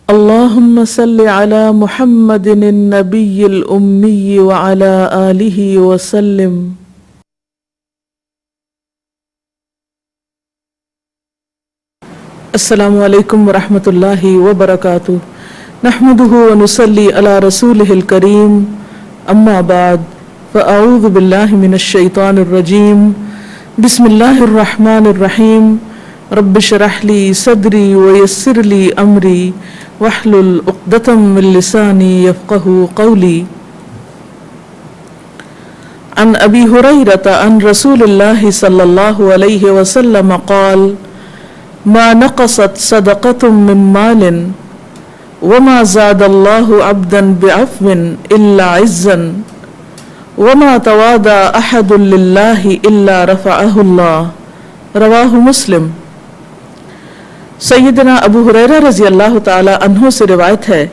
اللهم صل على محمد النبي الأمي وعلى آله وسلم. السلام علیکم ورحمۃ اللہ وبرکاتہ. نحمده ونصلي على رسوله الكريم. اما بعد فاعوذ باللہ من الشیطان الرجیم. بسم اللہ الرحمن الرحیم. رب اشرح لي صدری ويسر لي امری واحلل عقدۃ من لسانی یفقهوا قولی. عن ابی ہریرۃ عن رسول اللہ صلی اللہ علیہ وسلم قال: ما نقصت صدقۃ من مال وما زاد اللہ عبدا بعفو الا عزا وما تواضع احد للہ الا رفعہ اللہ. رواہ مسلم. سیدنا ابو ہریرہ رضی اللہ تعالی عنہ سے روایت ہے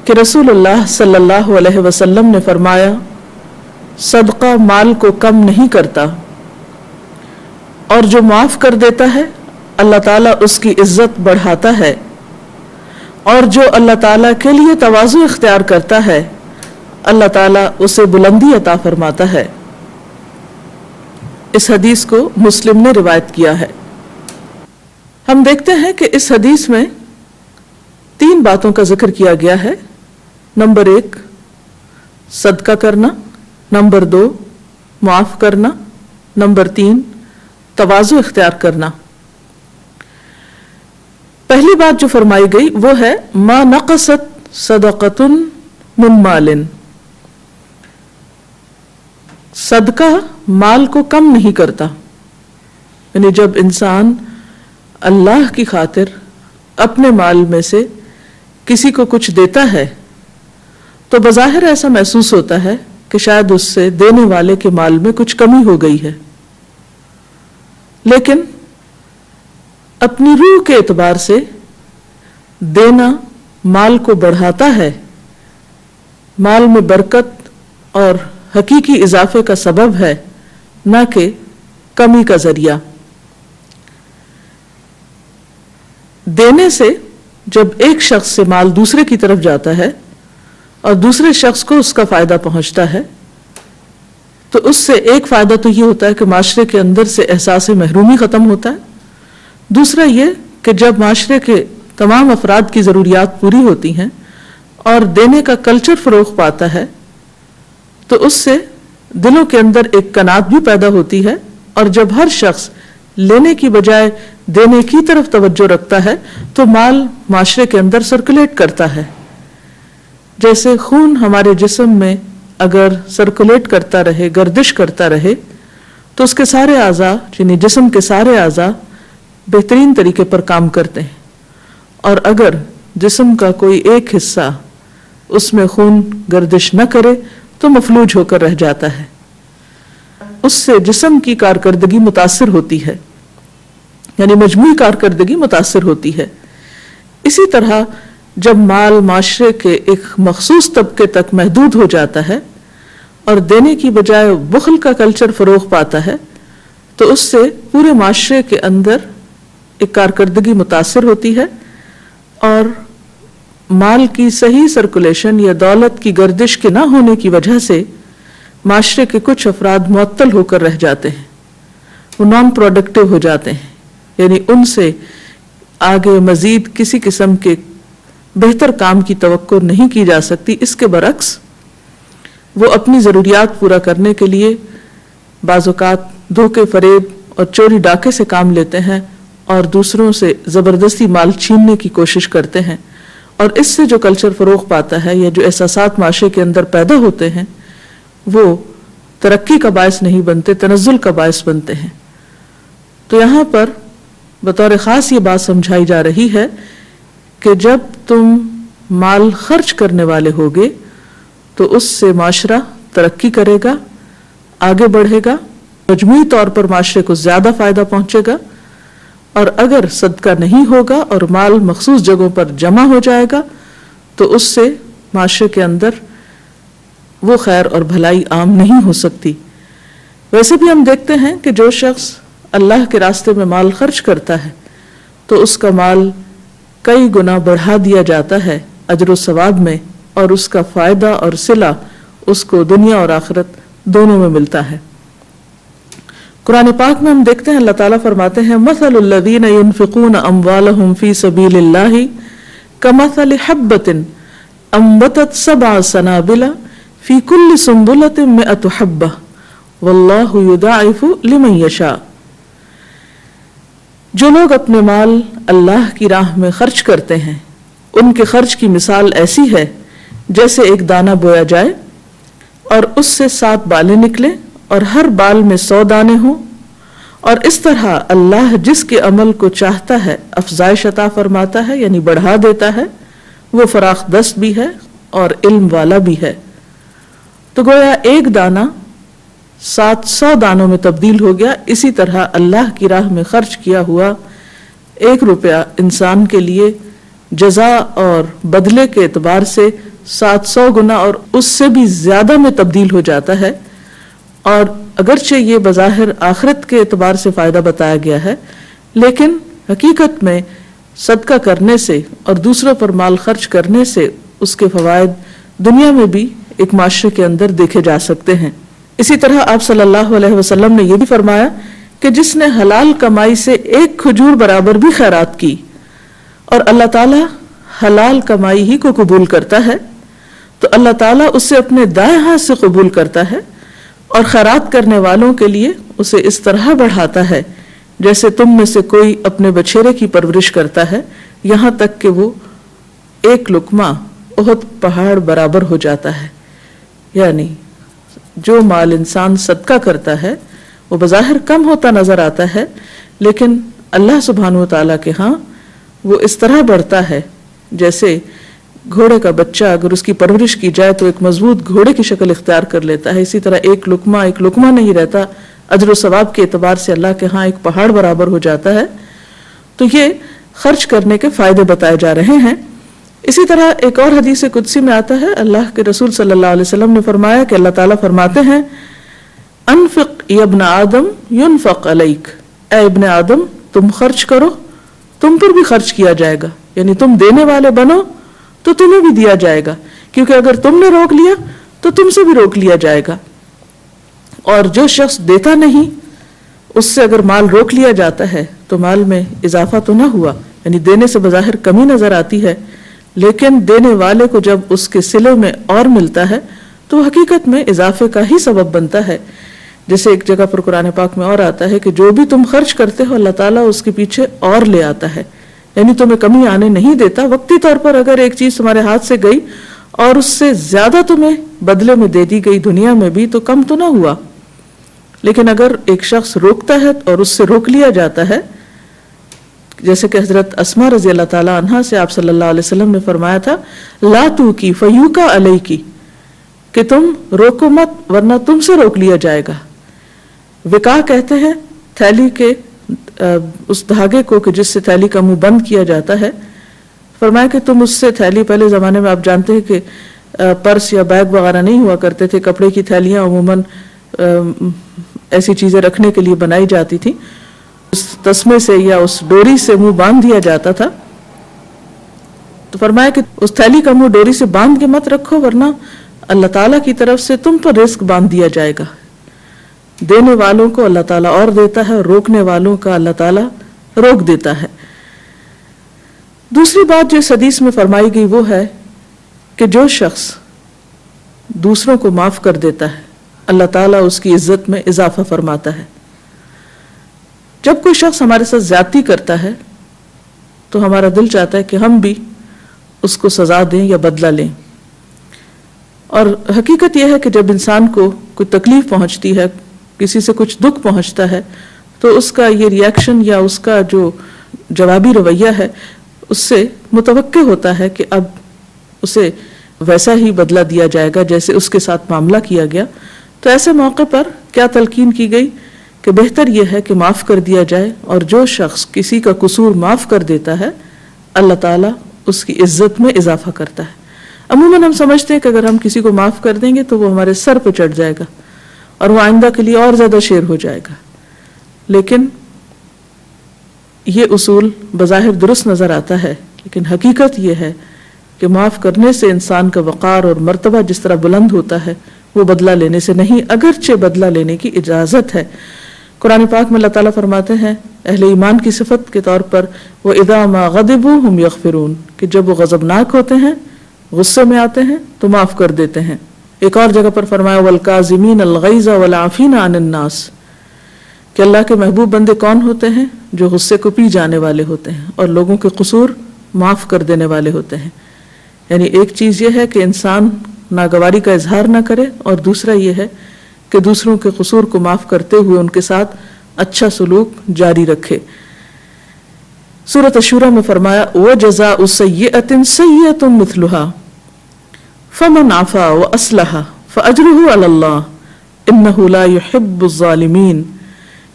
کہ رسول اللہ صلی اللہ علیہ وسلم نے فرمایا: صدقہ مال کو کم نہیں کرتا، اور جو معاف کر دیتا ہے اللہ تعالیٰ اس کی عزت بڑھاتا ہے، اور جو اللہ تعالیٰ کے لیے تواضع اختیار کرتا ہے اللہ تعالیٰ اسے بلندی عطا فرماتا ہے. اس حدیث کو مسلم نے روایت کیا ہے. ہم دیکھتے ہیں کہ اس حدیث میں 3 باتوں کا ذکر کیا گیا ہے. نمبر 1 صدقہ کرنا، نمبر 2 معاف کرنا، نمبر 3 تواضع اختیار کرنا. پہلی بات جو فرمائی گئی وہ ہے ما نقصت صدقۃ من مال. صدقہ مال کو کم نہیں کرتا، یعنی جب انسان اللہ کی خاطر اپنے مال میں سے کسی کو کچھ دیتا ہے تو بظاہر ایسا محسوس ہوتا ہے کہ شاید اس سے دینے والے کے مال میں کچھ کمی ہو گئی ہے، لیکن اپنی روح کے اعتبار سے دینا مال کو بڑھاتا ہے، مال میں برکت اور حقیقی اضافے کا سبب ہے، نہ کہ کمی کا ذریعہ. دینے سے جب ایک شخص سے مال دوسرے کی طرف جاتا ہے اور دوسرے شخص کو اس کا فائدہ پہنچتا ہے تو اس سے ایک فائدہ تو یہ ہوتا ہے کہ معاشرے کے اندر سے احساس محرومی ختم ہوتا ہے. دوسرا یہ کہ جب معاشرے کے تمام افراد کی ضروریات پوری ہوتی ہیں اور دینے کا کلچر فروغ پاتا ہے تو اس سے دلوں کے اندر ایک قناعت بھی پیدا ہوتی ہے، اور جب ہر شخص لینے کی بجائے دینے کی طرف توجہ رکھتا ہے تو مال معاشرے کے اندر سرکولیٹ کرتا ہے. جیسے خون ہمارے جسم میں اگر سرکولیٹ کرتا رہے، گردش کرتا رہے، تو اس کے سارے اعضاء یعنی جسم کے سارے اعضاء بہترین طریقے پر کام کرتے ہیں. اور اگر جسم کا کوئی ایک حصہ اس میں خون گردش نہ کرے تو مفلوج ہو کر رہ جاتا ہے، اس سے جسم کی کارکردگی متاثر ہوتی ہے، یعنی مجموعی کارکردگی متاثر ہوتی ہے. اسی طرح جب مال معاشرے کے ایک مخصوص طبقے تک محدود ہو جاتا ہے اور دینے کی بجائے بخل کا کلچر فروغ پاتا ہے تو اس سے پورے معاشرے کے اندر ایک کارکردگی متاثر ہوتی ہے، اور مال کی صحیح سرکولیشن یا دولت کی گردش کے نہ ہونے کی وجہ سے معاشرے کے کچھ افراد معطل ہو کر رہ جاتے ہیں، وہ نان پروڈکٹیو ہو جاتے ہیں، یعنی ان سے آگے مزید کسی قسم کے بہتر کام کی توقع نہیں کی جا سکتی. اس کے برعکس وہ اپنی ضروریات پورا کرنے کے لیے بعض اوقات دھوکے، فریب اور چوری ڈاکے سے کام لیتے ہیں اور دوسروں سے زبردستی مال چھیننے کی کوشش کرتے ہیں، اور اس سے جو کلچر فروغ پاتا ہے یا جو احساسات معاشرے کے اندر پیدا ہوتے ہیں وہ ترقی کا باعث نہیں بنتے، تنزل کا باعث بنتے ہیں. تو یہاں پر بطور خاص یہ بات سمجھائی جا رہی ہے کہ جب تم مال خرچ کرنے والے ہوگے تو اس سے معاشرہ ترقی کرے گا، آگے بڑھے گا، مجموعی طور پر معاشرے کو زیادہ فائدہ پہنچے گا. اور اگر صدقہ نہیں ہوگا اور مال مخصوص جگہوں پر جمع ہو جائے گا تو اس سے معاشرے کے اندر وہ خیر اور بھلائی عام نہیں ہو سکتی. ویسے بھی ہم دیکھتے ہیں کہ جو شخص اللہ کے راستے میں مال خرچ کرتا ہے تو اس کا مال کئی گنا بڑھا دیا جاتا ہے اجر و ثواب میں، اور اس کا فائدہ اور صلہ اس کو دنیا اور آخرت دونوں میں ملتا ہے۔ قرآن پاک میں ہم دیکھتے ہیں اللہ تعالیٰ فرماتے ہیں مثل الذین ينفقون اموالهم فی سبیل اللہ کمثل حبۃ انبتت 7 سنابل فی کل سنبلۃ 100 حبۃ واللہ یضاعف لمن یشاء۔ جو لوگ اپنے مال اللہ کی راہ میں خرچ کرتے ہیں ان کے خرچ کی مثال ایسی ہے جیسے ایک دانہ بویا جائے اور اس سے 7 بالیں نکلیں اور ہر بال میں 100 دانے ہوں، اور اس طرح اللہ جس کے عمل کو چاہتا ہے افزائش عطا فرماتا ہے، یعنی بڑھا دیتا ہے۔ وہ فراخ دست بھی ہے اور علم والا بھی ہے۔ تو گویا ایک دانہ 700 دانوں میں تبدیل ہو گیا۔ اسی طرح اللہ کی راہ میں خرچ کیا ہوا 1 روپیہ انسان کے لیے جزا اور بدلے کے اعتبار سے 700 گنا اور اس سے بھی زیادہ میں تبدیل ہو جاتا ہے۔ اور اگرچہ یہ بظاہر آخرت کے اعتبار سے فائدہ بتایا گیا ہے، لیکن حقیقت میں صدقہ کرنے سے اور دوسروں پر مال خرچ کرنے سے اس کے فوائد دنیا میں بھی ایک معاشرے کے اندر دیکھے جا سکتے ہیں۔ اسی طرح آپ صلی اللہ علیہ وسلم نے یہ بھی فرمایا کہ جس نے حلال کمائی سے 1 کھجور برابر بھی خیرات کی اور اللہ تعالیٰ حلال کمائی ہی کو قبول کرتا ہے تو اللہ تعالیٰ اسے اپنے دائیں ہاتھ سے قبول کرتا ہے اور خیرات کرنے والوں کے لیے اسے اس طرح بڑھاتا ہے جیسے تم میں سے کوئی اپنے بچھیرے کی پرورش کرتا ہے، یہاں تک کہ وہ 1 لقمہ احد پہاڑ برابر ہو جاتا ہے۔ یعنی جو مال انسان صدقہ کرتا ہے وہ بظاہر کم ہوتا نظر آتا ہے، لیکن اللہ سبحانہ وتعالیٰ کے ہاں وہ اس طرح بڑھتا ہے جیسے گھوڑے کا بچہ اگر اس کی پرورش کی جائے تو ایک مضبوط گھوڑے کی شکل اختیار کر لیتا ہے، اسی طرح 1 لقمہ نہیں رہتا، اجر و ثواب کے اعتبار سے اللہ کے ہاں ایک پہاڑ برابر ہو جاتا ہے۔ تو یہ خرچ کرنے کے فائدے بتائے جا رہے ہیں۔ اسی طرح ایک اور حدیث قدسی میں آتا ہے، اللہ کے رسول صلی اللہ علیہ وسلم نے فرمایا کہ اللہ تعالیٰ فرماتے ہیں انفق یا ابن آدم ینفق علیک، اے ابن آدم تم خرچ کرو تم پر بھی خرچ کیا جائے گا، یعنی تم دینے والے بنو تو تمہیں بھی دیا جائے گا، کیونکہ اگر تم نے روک لیا تو تم سے بھی روک لیا جائے گا۔ اور جو شخص دیتا نہیں اس سے اگر مال روک لیا جاتا ہے تو مال میں اضافہ تو نہ ہوا، یعنی دینے سے بظاہر کمی نظر آتی ہے، لیکن دینے والے کو جب اس کے صلے میں اور ملتا ہے تو حقیقت میں اضافے کا ہی سبب بنتا ہے۔ جیسے ایک جگہ پر قرآن پاک میں اور آتا ہے کہ جو بھی تم خرچ کرتے ہو اللہ تعالیٰ اس کے پیچھے اور لے آتا ہے، یعنی تمہیں کمی آنے نہیں دیتا۔ وقتی طور پر اگر ایک چیز تمہارے ہاتھ سے گئی اور اس سے زیادہ تمہیں بدلے میں دے دی گئی دنیا میں بھی تو کم تو نہ ہوا، لیکن اگر ایک شخص روکتا ہے اور اس سے روک لیا جاتا ہے، جیسے کہ حضرت اسماء رضی اللہ تعالی عنہا سے آپ صلی اللہ علیہ وسلم نے فرمایا تھا لا تو کی فیوکا علیکی، کہ تم روکو مت ورنہ تم سے روک لیا جائے گا۔ وقا کہتے ہیں تھیلی کے اس دھاگے کو کہ جس سے تھیلی کا منہ بند کیا جاتا ہے، فرمایا کہ تم اس سے تھیلی، پہلے زمانے میں آپ جانتے ہیں کہ پرس یا بیگ وغیرہ نہیں ہوا کرتے تھے، کپڑے کی تھیلیاں عموماً ایسی چیزیں رکھنے کے لیے بنائی جاتی تھی، اس تسمے سے یا اس ڈوری سے منہ باندھ دیا جاتا تھا۔ تو فرمایا کہ اس تھیلی کا منہ ڈوری سے باندھ کے مت رکھو ورنہ اللہ تعالیٰ کی طرف سے تم پر رزق باندھ دیا جائے گا۔ دینے والوں کو اللہ تعالیٰ اور دیتا ہے اور روکنے والوں کا اللہ تعالیٰ روک دیتا ہے۔ دوسری بات جو اس حدیث میں فرمائی گئی وہ ہے کہ جو شخص دوسروں کو معاف کر دیتا ہے اللہ تعالیٰ اس کی عزت میں اضافہ فرماتا ہے۔ جب کوئی شخص ہمارے ساتھ زیادتی کرتا ہے تو ہمارا دل چاہتا ہے کہ ہم بھی اس کو سزا دیں یا بدلہ لیں، اور حقیقت یہ ہے کہ جب انسان کو کوئی تکلیف پہنچتی ہے، کسی سے کچھ دکھ پہنچتا ہے، تو اس کا یہ ری ایکشن یا اس کا جو جوابی رویہ ہے اس سے متوقع ہوتا ہے کہ اب اسے ویسا ہی بدلہ دیا جائے گا جیسے اس کے ساتھ معاملہ کیا گیا۔ تو ایسے موقع پر کیا تلقین کی گئی کہ بہتر یہ ہے کہ معاف کر دیا جائے، اور جو شخص کسی کا قصور معاف کر دیتا ہے اللہ تعالیٰ اس کی عزت میں اضافہ کرتا ہے۔ عموماً ہم سمجھتے ہیں کہ اگر ہم کسی کو معاف کر دیں گے تو وہ ہمارے سر پہ چڑھ جائے گا اور وہ آئندہ کے لیے اور زیادہ شیر ہو جائے گا، لیکن یہ اصول بظاہر درست نظر آتا ہے لیکن حقیقت یہ ہے کہ معاف کرنے سے انسان کا وقار اور مرتبہ جس طرح بلند ہوتا ہے وہ بدلہ لینے سے نہیں، اگرچہ بدلہ لینے کی اجازت ہے۔ قرآن پاک میں اللہ تعالیٰ فرماتے ہیں اہل ایمان کی صفت کے طور پر وَإِذَا مَا غَضِبُوا هُمْ يَغْفِرُونَ، کہ جب وہ غضبناک ہوتے ہیں، غصے میں آتے ہیں تو معاف کر دیتے ہیں۔ ایک اور جگہ پر فرمایا وَالْكَاظِمِينَ الْغَيْظَ وَالْعَافِينَ عَنِ النَّاسِ، کہ اللہ کے محبوب بندے کون ہوتے ہیں؟ جو غصے کو پی جانے والے ہوتے ہیں اور لوگوں کے قصور معاف کر دینے والے ہوتے ہیں۔ یعنی ایک چیز یہ ہے کہ انسان ناگواری کا اظہار نہ کرے، اور دوسرا یہ ہے کہ دوسروں کے قصور کو معاف کرتے ہوئے ان کے ساتھ اچھا سلوک جاری رکھے۔ سورۃ الشورى میں فرمایا وَجَزَاءُ سَيِّئَةٍ سَيِّئَةٌ مِثْلُهَا فَمَنْ عَفَا وَأَصْلَحَ فَأَجْرُهُ عَلَى اللَّهِ إِنَّهُ لَا يُحِبُّ الظَّالِمِينَ،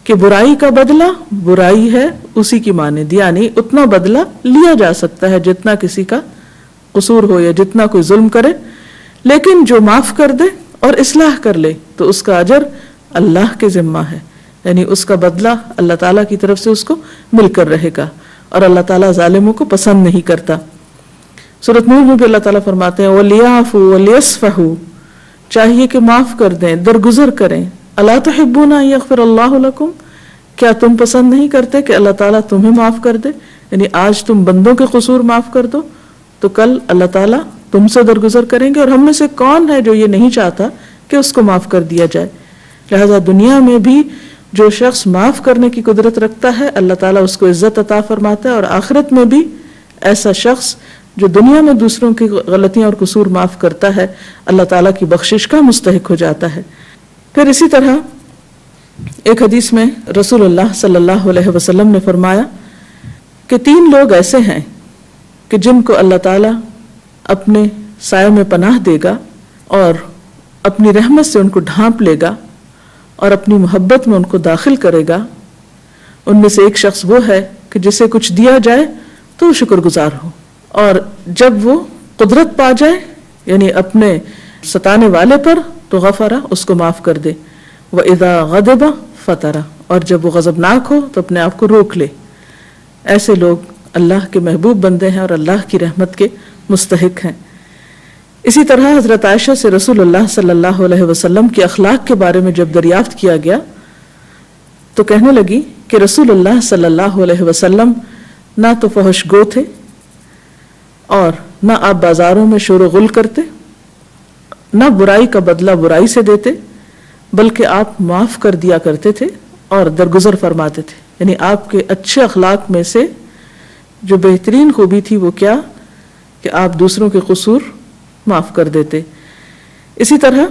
کہ برائی کا بدلہ برائی ہے اسی کی مانند، یعنی اتنا بدلہ لیا جا سکتا ہے جتنا کسی کا قصور ہو یا جتنا کوئی ظلم کرے، لیکن جو معاف کر دے اور اصلاح کر لے تو اس کا اجر اللہ کے ذمہ ہے، یعنی اس کا بدلہ اللہ تعالیٰ کی طرف سے اس کو مل کر رہے گا، اور اللہ تعالیٰ ظالموں کو پسند نہیں کرتا۔ سورۃ نور میں بھی اللہ تعالیٰ فرماتے ہیں وَلْيَعْفُوا وَلْيَصْفَحُوا، چاہیے کہ معاف کر دیں، درگزر کریں۔ أَلَا تُحِبُّونَ أَن يَغْفِرَ اللَّهُ لَكُمْ، کیا تم پسند نہیں کرتے کہ اللہ تعالیٰ تمہیں معاف کر دے؟ یعنی آج تم بندوں کے قصور معاف کر دو تو کل اللہ تعالیٰ تم سے درگزر کریں گے، اور ہم میں سے کون ہے جو یہ نہیں چاہتا کہ اس کو معاف کر دیا جائے؟ لہذا دنیا میں بھی جو شخص معاف کرنے کی قدرت رکھتا ہے اللہ تعالیٰ اس کو عزت عطا فرماتا ہے، اور آخرت میں بھی ایسا شخص جو دنیا میں دوسروں کی غلطیاں اور قصور معاف کرتا ہے اللہ تعالیٰ کی بخشش کا مستحق ہو جاتا ہے۔ پھر اسی طرح ایک حدیث میں رسول اللہ صلی اللہ علیہ وسلم نے فرمایا کہ 3 لوگ ایسے ہیں کہ جن کو اللہ تعالیٰ اپنے سائے میں پناہ دے گا اور اپنی رحمت سے ان کو ڈھانپ لے گا اور اپنی محبت میں ان کو داخل کرے گا۔ ان میں سے ایک شخص وہ ہے کہ جسے کچھ دیا جائے تو وہ شکر گزار ہو، اور جب وہ قدرت پا جائے یعنی اپنے ستانے والے پر تو غفرہ، اس کو معاف کر دے، وَإِذَا غَضِبَ فَطَرَ، اور جب وہ غضبناک ہو تو اپنے آپ کو روک لے۔ ایسے لوگ اللہ کے محبوب بندے ہیں اور اللہ کی رحمت کے مستحق ہیں۔ اسی طرح حضرت عائشہ سے رسول اللہ صلی اللہ علیہ وسلم کے اخلاق کے بارے میں جب دریافت کیا گیا تو کہنے لگی کہ رسول اللہ صلی اللہ علیہ وسلم نہ تو فحش گو تھے اور نہ آپ بازاروں میں شور و غل کرتے، نہ برائی کا بدلہ برائی سے دیتے، بلکہ آپ معاف کر دیا کرتے تھے اور درگزر فرماتے تھے۔ یعنی آپ کے اچھے اخلاق میں سے جو بہترین خوبی تھی وہ کیا کہ آپ دوسروں کے قصور معاف کر دیتے۔ اسی طرح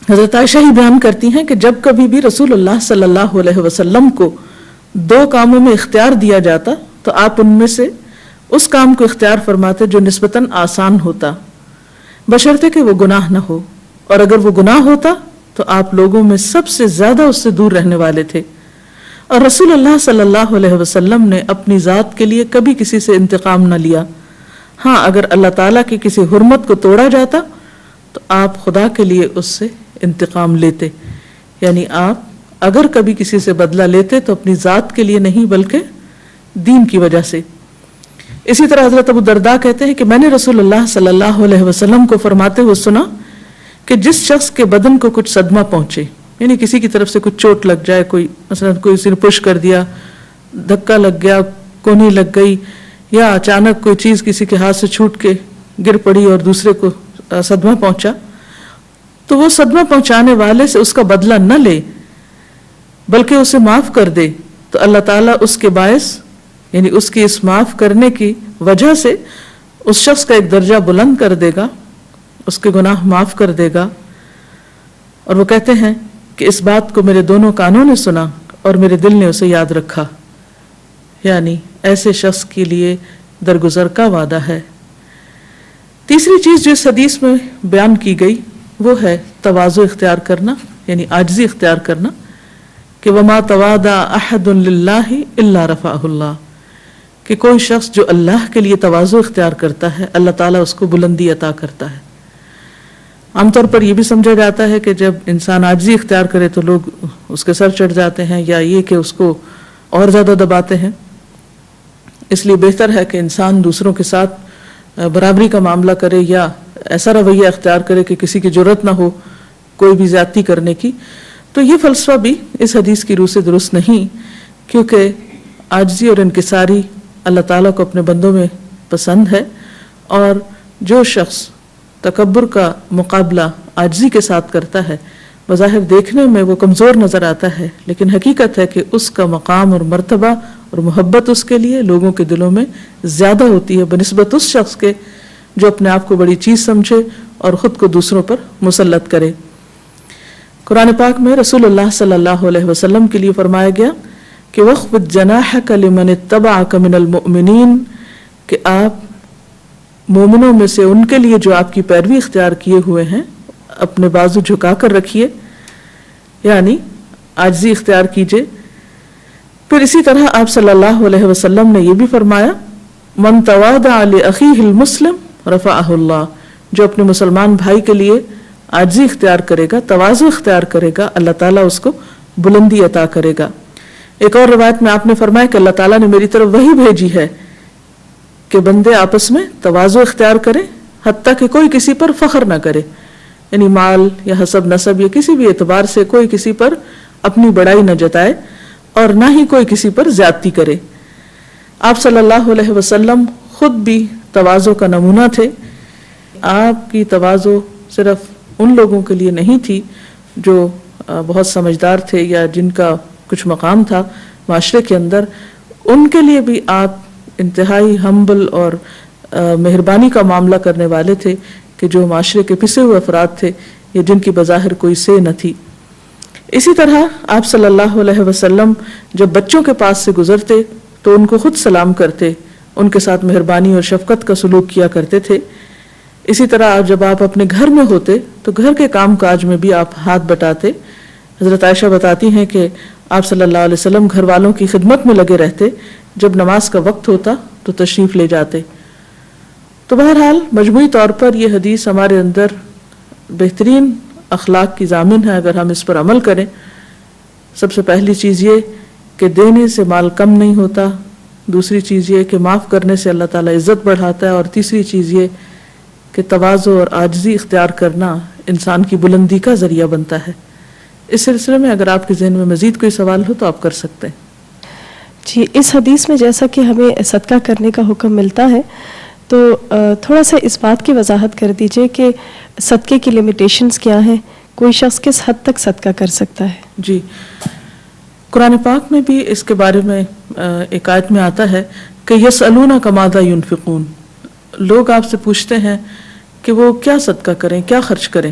حضرت عائشہ ہی بیان کرتی ہیں کہ جب کبھی بھی رسول اللہ صلی اللہ علیہ وسلم کو 2 کاموں میں اختیار دیا جاتا تو آپ ان میں سے اس کام کو اختیار فرماتے جو نسبتاً آسان ہوتا، بشرطے کہ وہ گناہ نہ ہو، اور اگر وہ گناہ ہوتا تو آپ لوگوں میں سب سے زیادہ اس سے دور رہنے والے تھے۔ اور رسول اللہ صلی اللہ علیہ وسلم نے اپنی ذات کے لیے کبھی کسی سے انتقام نہ لیا۔ ہاں اگر اللہ تعالیٰ کی کسی حرمت کو توڑا جاتا تو آپ خدا کے لیے اس سے انتقام لیتے، یعنی آپ اگر کبھی کسی سے بدلہ لیتے تو اپنی ذات کے لیے نہیں بلکہ دین کی وجہ سے۔ اسی طرح حضرت ابو درداء کہتے ہیں کہ میں نے رسول اللہ صلی اللہ علیہ وسلم کو فرماتے ہوئے سنا کہ جس شخص کے بدن کو کچھ صدمہ پہنچے، یعنی کسی کی طرف سے کچھ چوٹ لگ جائے، کوئی مثلا کسی نے پش کر دیا، دھکا لگ گیا، کونی لگ گئی، یا اچانک کوئی چیز کسی کے ہاتھ سے چھوٹ کے گر پڑی اور دوسرے کو صدمہ پہنچا، تو وہ صدمہ پہنچانے والے سے اس کا بدلہ نہ لے بلکہ اسے معاف کر دے تو اللہ تعالیٰ اس کے باعث یعنی اس کی اس معاف کرنے کی وجہ سے اس شخص کا ایک درجہ بلند کر دے گا، اس کے گناہ معاف کر دے گا۔ اور وہ کہتے ہیں کہ اس بات کو میرے دونوں کانوں نے سنا اور میرے دل نے اسے یاد رکھا، یعنی ایسے شخص کے لیے درگزر کا وعدہ ہے۔ تیسری چیز جو اس حدیث میں بیان کی گئی وہ ہے تواضع اختیار کرنا، یعنی عاجزی اختیار کرنا، کہ وما تواضع احد للہ الا رفعہ اللہ، کہ کوئی شخص جو اللہ کے لیے تواضع اختیار کرتا ہے اللہ تعالیٰ اس کو بلندی عطا کرتا ہے۔ عام طور پر یہ بھی سمجھا جاتا ہے کہ جب انسان عاجزی اختیار کرے تو لوگ اس کے سر چڑھ جاتے ہیں، یا یہ کہ اس کو اور زیادہ دباتے ہیں، اس لیے بہتر ہے کہ انسان دوسروں کے ساتھ برابری کا معاملہ کرے یا ایسا رویہ اختیار کرے کہ کسی کی جرت نہ ہو کوئی بھی زیادتی کرنے کی. تو یہ فلسفہ بھی اس حدیث کی روح سے درست نہیں، کیونکہ عاجزی اور انکساری اللہ تعالیٰ کو اپنے بندوں میں پسند ہے، اور جو شخص تکبر کا مقابلہ عاجزی کے ساتھ کرتا ہے بظاہر دیکھنے میں وہ کمزور نظر آتا ہے، لیکن حقیقت ہے کہ اس کا مقام اور مرتبہ اور محبت اس کے لیے لوگوں کے دلوں میں زیادہ ہوتی ہے بنسبت اس شخص کے جو اپنے آپ کو بڑی چیز سمجھے اور خود کو دوسروں پر مسلط کرے. قرآن پاک میں رسول اللہ صلی اللہ علیہ وسلم کے لیے فرمایا گیا کہ وَخْفِضْ جَنَاحَكَ لِمَنِ اتَّبَعَكَ مِنَ الْمُؤْمِنِينَ، کہ آپ مومنوں میں سے ان کے لیے جو آپ کی پیروی اختیار کیے ہوئے ہیں اپنے بازو جھکا کر رکھیے، یعنی عاجزی اختیار کیجئے. پھر اسی طرح آپ صلی اللہ علیہ وسلم نے یہ بھی فرمایا من تواضع لأخیہ المسلم رفعہ اللہ، جو اپنے مسلمان بھائی کے لیے عاجزی اختیار کرے گا، تواضع اختیار کرے گا، اللہ تعالیٰ اس کو بلندی عطا کرے گا. ایک اور روایت میں آپ نے فرمایا کہ اللہ تعالیٰ نے میری طرف وحی بھیجی ہے کہ بندے آپس میں تواضع اختیار کریں حتیٰ کہ کوئی کسی پر فخر نہ کرے، یعنی مال یا حسب نسب یا کسی بھی اعتبار سے کوئی کسی پر اپنی بڑائی نہ جتائے اور نہ ہی کوئی کسی پر زیادتی کرے. آپ صلی اللہ علیہ وسلم خود بھی تواضع کا نمونہ تھے. آپ کی تواضع صرف ان لوگوں کے لیے نہیں تھی جو بہت سمجھدار تھے یا جن کا کچھ مقام تھا معاشرے کے اندر، ان کے لیے بھی آپ انتہائی ہمبل اور مہربانی کا معاملہ کرنے والے تھے کہ جو معاشرے کے پسے ہوئے افراد تھے یا جن کی بظاہر کوئی سے نہ تھی. اسی طرح آپ صلی اللہ علیہ وسلم جب بچوں کے پاس سے گزرتے تو ان کو خود سلام کرتے، ان کے ساتھ مہربانی اور شفقت کا سلوک کیا کرتے تھے. اسی طرح جب آپ اپنے گھر میں ہوتے تو گھر کے کام کاج میں بھی آپ ہاتھ بٹاتے. حضرت عائشہ بتاتی ہیں کہ آپ صلی اللہ علیہ وسلم گھر والوں کی خدمت میں لگے رہتے، جب نماز کا وقت ہوتا تو تشریف لے جاتے. تو بہرحال مجموعی طور پر یہ حدیث ہمارے اندر بہترین اخلاق کی ضامن ہے اگر ہم اس پر عمل کریں. سب سے پہلی چیز یہ کہ دینے سے مال کم نہیں ہوتا، دوسری چیز یہ کہ معاف کرنے سے اللہ تعالیٰ عزت بڑھاتا ہے، اور تیسری چیز یہ کہ تواضع اور عاجزی اختیار کرنا انسان کی بلندی کا ذریعہ بنتا ہے. اس سلسلے میں اگر آپ کے ذہن میں مزید کوئی سوال ہو تو آپ کر سکتے ہیں. جی، اس حدیث میں جیسا کہ ہمیں صدقہ کرنے کا حکم ملتا ہے تو تھوڑا سا اس بات کی وضاحت کر دیجئے کہ صدقے کی لیمیٹیشنز کیا ہیں، کوئی شخص کس حد تک صدقہ کر سکتا ہے؟ جی، قرآن پاک میں بھی اس کے بارے میں ایک آیت میں آتا ہے کہ یسألونک ماذا ینفقون، لوگ آپ سے پوچھتے ہیں کہ وہ کیا صدقہ کریں، کیا خرچ کریں.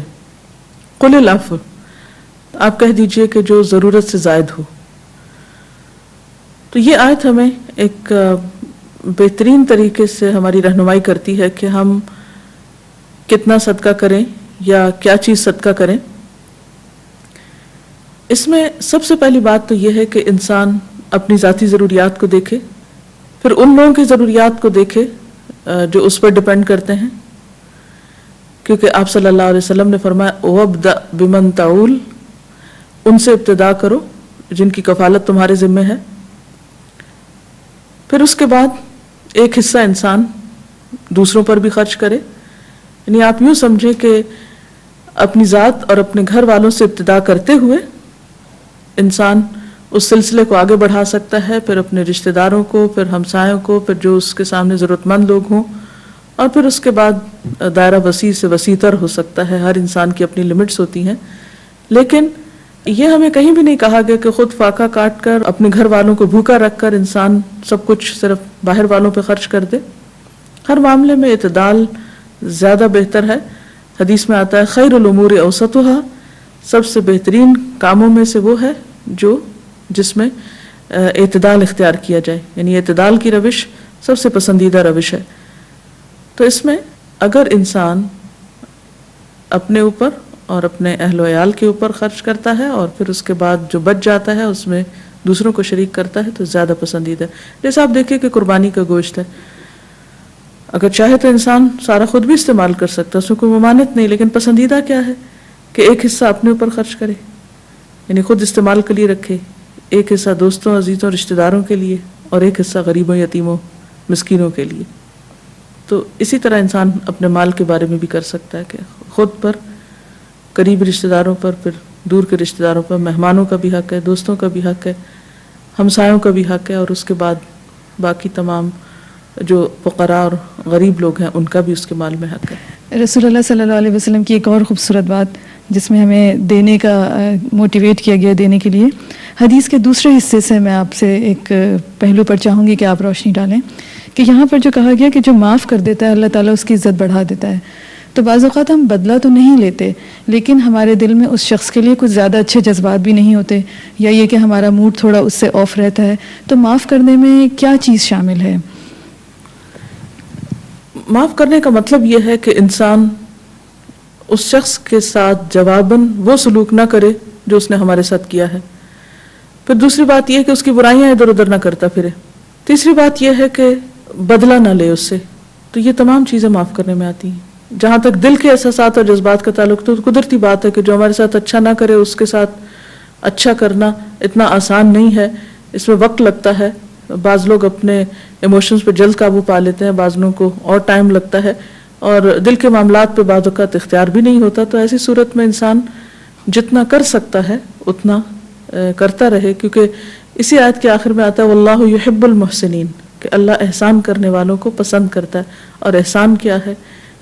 قل العفو، آپ کہہ دیجئے کہ جو ضرورت سے زائد ہو. تو یہ آیت ہمیں ایک بہترین طریقے سے ہماری رہنمائی کرتی ہے کہ ہم کتنا صدقہ کریں یا کیا چیز صدقہ کریں. اس میں سب سے پہلی بات تو یہ ہے کہ انسان اپنی ذاتی ضروریات کو دیکھے، پھر ان لوگوں کی ضروریات کو دیکھے جو اس پر ڈپینڈ کرتے ہیں، کیونکہ آپ صلی اللہ علیہ وسلم نے فرمایا وَابْدَأْ بِمَنْ تَعُولُ، ان سے ابتدا کرو جن کی کفالت تمہارے ذمہ ہے. پھر اس کے بعد ایک حصہ انسان دوسروں پر بھی خرچ کرے. یعنی آپ یوں سمجھیں کہ اپنی ذات اور اپنے گھر والوں سے ابتدا کرتے ہوئے انسان اس سلسلے کو آگے بڑھا سکتا ہے، پھر اپنے رشتہ داروں کو، پھر ہمسایوں کو، پھر جو اس کے سامنے ضرورت مند لوگ ہوں، اور پھر اس کے بعد دائرہ وسیع سے وسیع تر ہو سکتا ہے. ہر انسان کی اپنی لمٹس ہوتی ہیں، لیکن یہ ہمیں کہیں بھی نہیں کہا گیا کہ خود فاقہ کاٹ کر اپنے گھر والوں کو بھوکا رکھ کر انسان سب کچھ صرف باہر والوں پہ خرچ کر دے. ہر معاملے میں اعتدال زیادہ بہتر ہے. حدیث میں آتا ہے خیر الامور اوسطها، سب سے بہترین کاموں میں سے وہ ہے جو جس میں اعتدال اختیار کیا جائے، یعنی اعتدال کی روش سب سے پسندیدہ روش ہے. تو اس میں اگر انسان اپنے اوپر اور اپنے اہل و عیال کے اوپر خرچ کرتا ہے اور پھر اس کے بعد جو بچ جاتا ہے اس میں دوسروں کو شریک کرتا ہے تو زیادہ پسندیدہ ہے. جیسے آپ دیکھیں کہ قربانی کا گوشت ہے، اگر چاہے تو انسان سارا خود بھی استعمال کر سکتا ہے، اس میں کوئی ممانعت نہیں، لیکن پسندیدہ کیا ہے کہ ایک حصہ اپنے اوپر خرچ کرے، یعنی خود استعمال کے لیے رکھے، ایک حصہ دوستوں عزیزوں رشتہ داروں کے لیے، اور ایک حصہ غریبوں یتیموں مسکینوں کے لیے. تو اسی طرح انسان اپنے مال کے بارے میں بھی کر سکتا ہے کہ خود پر، قریبی رشتہ داروں پر، پھر دور کے رشتہ داروں پر، مہمانوں کا بھی حق ہے، دوستوں کا بھی حق ہے، ہمسایوں کا بھی حق ہے، اور اس کے بعد باقی تمام جو فقراء اور غریب لوگ ہیں ان کا بھی اس کے مال میں حق ہے. رسول اللہ صلی اللہ علیہ وسلم کی ایک اور خوبصورت بات جس میں ہمیں دینے کا موٹیویٹ کیا گیا دینے کے لیے، حدیث کے دوسرے حصے سے میں آپ سے ایک پہلو پر چاہوں گی کہ آپ روشنی ڈالیں کہ یہاں پر جو کہا گیا کہ جو معاف کر دیتا ہے اللہ تعالیٰ اس کی عزت بڑھا دیتا ہے. تو بعض اوقات ہم بدلہ تو نہیں لیتے لیکن ہمارے دل میں اس شخص کے لیے کچھ زیادہ اچھے جذبات بھی نہیں ہوتے، یا یہ کہ ہمارا موڈ تھوڑا اس سے آف رہتا ہے. تو معاف کرنے میں کیا چیز شامل ہے؟ معاف کرنے کا مطلب یہ ہے کہ انسان اس شخص کے ساتھ جواباً وہ سلوک نہ کرے جو اس نے ہمارے ساتھ کیا ہے. پھر دوسری بات یہ ہے کہ اس کی برائیاں ادھر ادھر نہ کرتا پھرے. تیسری بات یہ ہے کہ بدلہ نہ لے اس سے. تو یہ تمام چیزیں معاف کرنے میں آتی ہیں. جہاں تک دل کے احساسات اور جذبات کا تعلق، تو قدرتی بات ہے کہ جو ہمارے ساتھ اچھا نہ کرے اس کے ساتھ اچھا کرنا اتنا آسان نہیں ہے، اس میں وقت لگتا ہے. بعض لوگ اپنے ایموشنز پہ جلد قابو پا لیتے ہیں، بعض لوگوں کو اور ٹائم لگتا ہے، اور دل کے معاملات پہ بعض اوقات اختیار بھی نہیں ہوتا. تو ایسی صورت میں انسان جتنا کر سکتا ہے اتنا کرتا رہے، کیونکہ اسی آیت کے آخر میں آتا ہے واللہ یحب المحسنین، کہ اللہ احسان کرنے والوں کو پسند کرتا ہے. اور احسان کیا ہے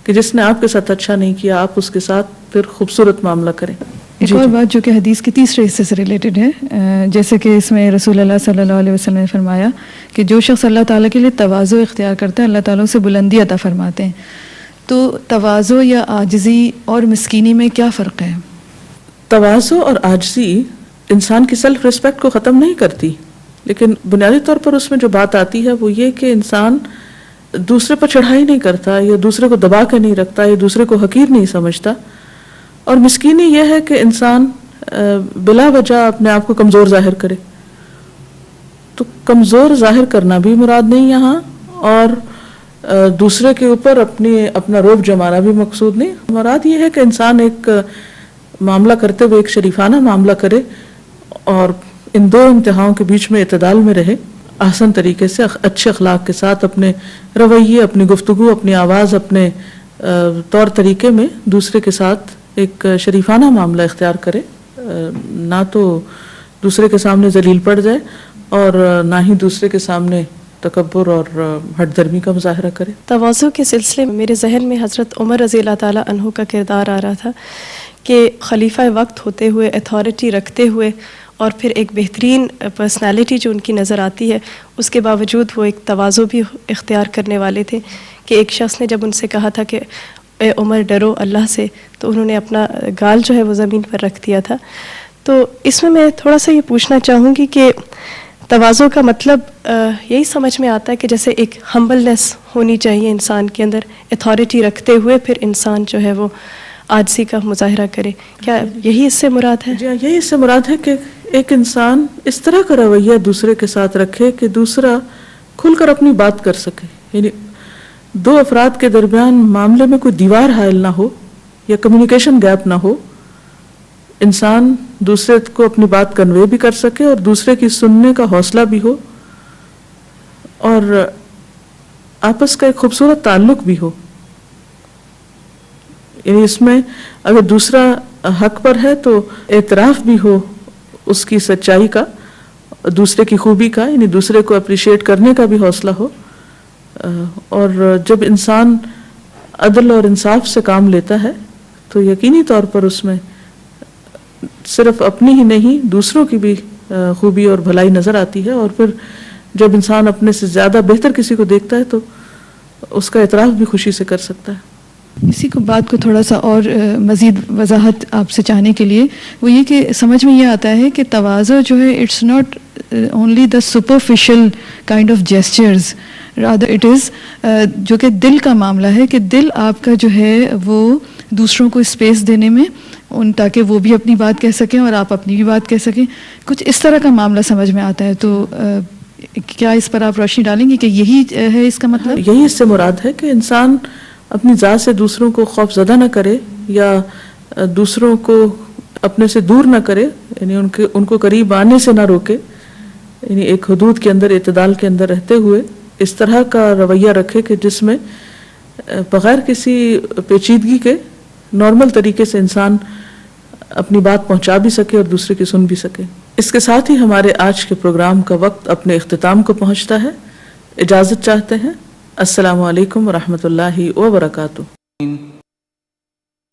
کہ جس نے آپ کے ساتھ اچھا نہیں کیا آپ اس کے ساتھ پھر خوبصورت معاملہ کریں. ایک اور بات جو کہ حدیث کے تیسرے حصے سے ریلیٹڈ ہے، جیسے کہ اس میں رسول اللہ صلی اللہ علیہ وسلم نے فرمایا کہ جو شخص اللہ تعالیٰ کے لیے تواضع اختیار کرتا ہے اللہ تعالیٰ اسے بلندی عطا فرماتے ہیں. تو تواضع یا عاجزی اور مسکینی میں کیا فرق ہے؟ تواضع اور عاجزی انسان کی سیلف ریسپیکٹ کو ختم نہیں کرتی، لیکن بنیادی طور پر اس میں جو بات آتی ہے وہ یہ کہ انسان دوسرے پر چڑھائی نہیں کرتا، یا دوسرے کو دبا کے نہیں رکھتا، یا دوسرے کو حقیر نہیں سمجھتا. اور مسکینی یہ ہے کہ انسان بلا وجہ اپنے آپ کو کمزور ظاہر کرے. تو کمزور ظاہر کرنا بھی مراد نہیں یہاں، اور دوسرے کے اوپر اپنا روب جمانا بھی مقصود نہیں. مراد یہ ہے کہ انسان ایک معاملہ کرتے ہوئے ایک شریفانہ معاملہ کرے، اور ان دو انتہاؤں کے بیچ میں اعتدال میں رہے، احسن طریقے سے اچھے اخلاق کے ساتھ اپنے رویے، اپنی گفتگو، اپنی آواز، اپنے طور طریقے میں دوسرے کے ساتھ ایک شریفانہ معاملہ اختیار کرے، نہ تو دوسرے کے سامنے ذلیل پڑ جائے اور نہ ہی دوسرے کے سامنے تکبر اور ہٹ درمی کا مظاہرہ کرے. تواضع کے سلسلے میں میرے ذہن میں حضرت عمر رضی اللہ تعالیٰ عنہ کا کردار آ رہا تھا کہ خلیفہ وقت ہوتے ہوئے، اتھارٹی رکھتے ہوئے، اور پھر ایک بہترین پرسنالٹی جو ان کی نظر آتی ہے، اس کے باوجود وہ ایک تواضع بھی اختیار کرنے والے تھے. کہ ایک شخص نے جب ان سے کہا تھا کہ اے عمر ڈرو اللہ سے، تو انہوں نے اپنا گال جو ہے وہ زمین پر رکھ دیا تھا. تو اس میں تھوڑا سا یہ پوچھنا چاہوں گی کہ تواضع کا مطلب یہی سمجھ میں آتا ہے کہ جیسے ایک ہمبلنس ہونی چاہیے انسان کے اندر، اتھارٹی رکھتے ہوئے پھر انسان جو ہے وہ عاجزی کا مظاہرہ کرے. کیا یہی اس سے مراد ہے؟ جی ہاں، یہی اس سے مراد ہے کہ ایک انسان اس طرح کا رویہ دوسرے کے ساتھ رکھے کہ دوسرا کھل کر اپنی بات کر سکے. یعنی دو افراد کے درمیان معاملے میں کوئی دیوار حائل نہ ہو یا کمیونیکیشن گیپ نہ ہو. انسان دوسرے کو اپنی بات کنوے بھی کر سکے اور دوسرے کی سننے کا حوصلہ بھی ہو، اور آپس کا ایک خوبصورت تعلق بھی ہو. یعنی اس میں اگر دوسرا حق پر ہے تو اعتراف بھی ہو اس کی سچائی کا، دوسرے کی خوبی کا، یعنی دوسرے کو اپریشیٹ کرنے کا بھی حوصلہ ہو. اور جب انسان عدل اور انصاف سے کام لیتا ہے تو یقینی طور پر اس میں صرف اپنی ہی نہیں دوسروں کی بھی خوبی اور بھلائی نظر آتی ہے. اور پھر جب انسان اپنے سے زیادہ بہتر کسی کو دیکھتا ہے تو اس کا اعتراف بھی خوشی سے کر سکتا ہے. اسی کو بات کو تھوڑا سا اور مزید وضاحت آپ سے چاہنے کے لیے وہ یہ کہ سمجھ میں یہ آتا ہے کہ تواضع جو ہے it's not only the superficial kind of gestures, rather it is جو کہ دل کا معاملہ ہے، کہ دل آپ کا جو ہے وہ دوسروں کو اسپیس دینے میں تاکہ وہ بھی اپنی بات کہہ سکیں اور آپ اپنی بھی بات کہہ سکیں، کچھ اس طرح کا معاملہ سمجھ میں آتا ہے. تو کیا اس پر آپ روشنی ڈالیں گے کہ یہی ہے اس کا مطلب؟ یہی اس سے مراد ہے کہ انسان اپنی ذات سے دوسروں کو خوف زدہ نہ کرے یا دوسروں کو اپنے سے دور نہ کرے، یعنی ان کو قریب آنے سے نہ روکے. یعنی ایک حدود کے اندر، اعتدال کے اندر رہتے ہوئے اس طرح کا رویہ رکھے کہ جس میں بغیر کسی پیچیدگی کے نارمل طریقے سے انسان اپنی بات پہنچا بھی سکے اور دوسرے کی سن بھی سکے. اس کے ساتھ ہی ہمارے آج کے پروگرام کا وقت اپنے اختتام کو پہنچتا ہے. اجازت چاہتے ہیں. السلام علیکم ورحمۃ اللہ وبرکاتہ.